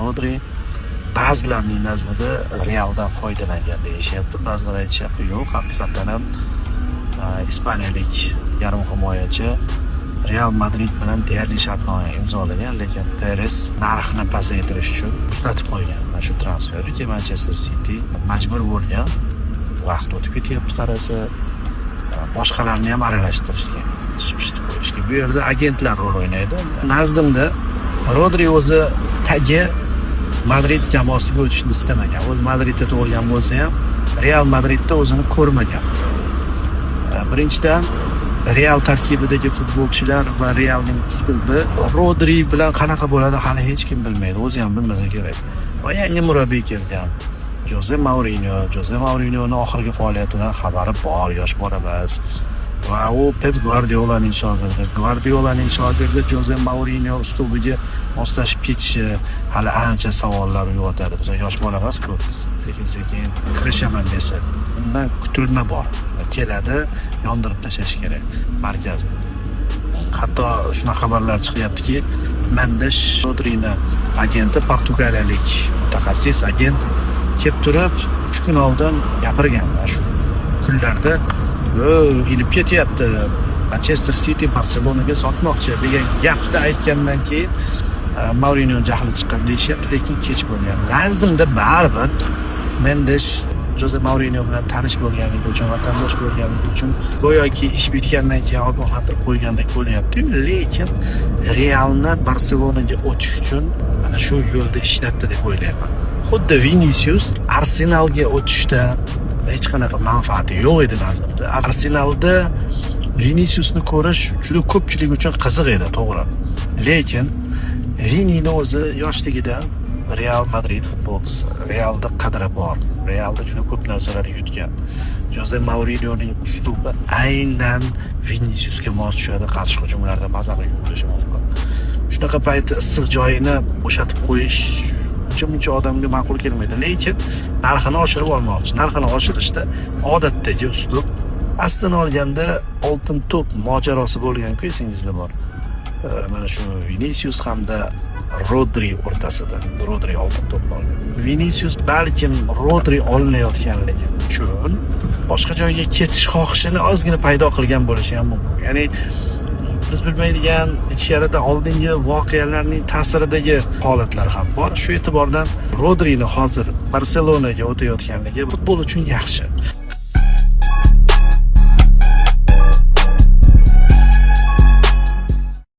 Rodri ba'zilarning nazdida Realdan foydalangan deyishyapti. Ba'zilar aytishyapti, yo'q, haqiqatan ham ispaniyalik yarim himoyachi Real Madrid bilan deyarli shartnoma imzolagan, lekin Perez narxni pasaytirish uchun muzlatib qo'ygan. Mana shu transferga Manchester City majbur bo'lgan. Vaqt o'tib ketyapti qarasa, boshqalarni ham aralashtirishgan, pishitib qo'yishga. Bu yerda agentlar rol o'ynaydi. Nazdimda Rodri o'zi tagi Madrid jamoasiga o'tishni istamagan. O'zi Madridda tug'ilgan bo'lsa ham, Real Madridda o'zini ko'rmagan. Birinchidan Real tarkibidagi futbolchilar va Realning uslubi Rodri bilan qanaqa bo'ladi hali hech kim bilmaydi. O'zi ham bilmasa kerak. Va yangi murabbiy kelgan. Jose Mourinhoning oxirgi faoliyatidan xabari bor, yosh bola emas. Va u Pep Guardiolaning shogirdi Jose Mourinho uslubiga moslashib ketishi hali ancha savollar uyg'otadi. Biz yosh bola emas-ku, sekin-sekin kirishaman desa, undan kutilma bor. Keladi, yondirib tashlash kerak markazni. Hatto shunaqa xabarlar chiqyaptiki, Mendes Rodri'ni agenti, portugaliyalik mutaxassis agent kelib turib 3 kun oldin gapirgan. Shu kunlarda ilib ketyapti, Manchester City Barselonaga sotmoqchi degan gapni aytgandan keyin Mourinho jahli chiqqan deyishyapti, lekin kech bo'lgan. Nazdimda baribir Mendes Jose Mourinho bilan tanish bo'lganligi uchun, vatandosh bo'lganligi uchun go'yoki ish bitgandan keyin ogohlantirib qo'ygandek bo'lyapti. Lekin Realni Barselonaga o'tish uchun mana shu yo'lda ishlatdi deb o'ylayman. Xuddi Vinicius Arsenalga o'tishda hech qanaqa manfaati yo'q edi nazdimda. Arsenalda Viniciusni ko'rish juda ko'pchilik uchun qiziq edi, to'g'ri. Lekin Vini'ni o'zi yoshligida Real Madrid futbolchisi, Realda qadri bor, Realda juda ko'p narsalar yutgan. Jose Mourinhoning uslubi aynan Viniciusga mos tushadi, qarshi hujumlarda mazax yurishi mumkin. Shunaqa paytda issiq joyini bo'shatib qo'yish uncha odamga ma'qul kelmaydi, lekin narxini oshirib olmoqchi. Narxini oshirishda odatdagi uslub, aslini olganda oltin to'p mojarosi bo'lgan-ku, esingizda bor. Mana shu Vinicius hamda Rodri o'rtasida. Rodri oltin to'pni olgan. Vinicius balkim Rodri olinayotganligi uchun boshqa joyga ketish xohishini ozgina paydo qilgan bo'lishi ham mumkin. Ya'ni biz bilmaydigan ichkarida oldingi voqealarning ta'siridagi holatlar ham bor. Shu e'tibordan Rodri'ni hozir Barselonaga o'tayotganligi futbol uchun yaxshi.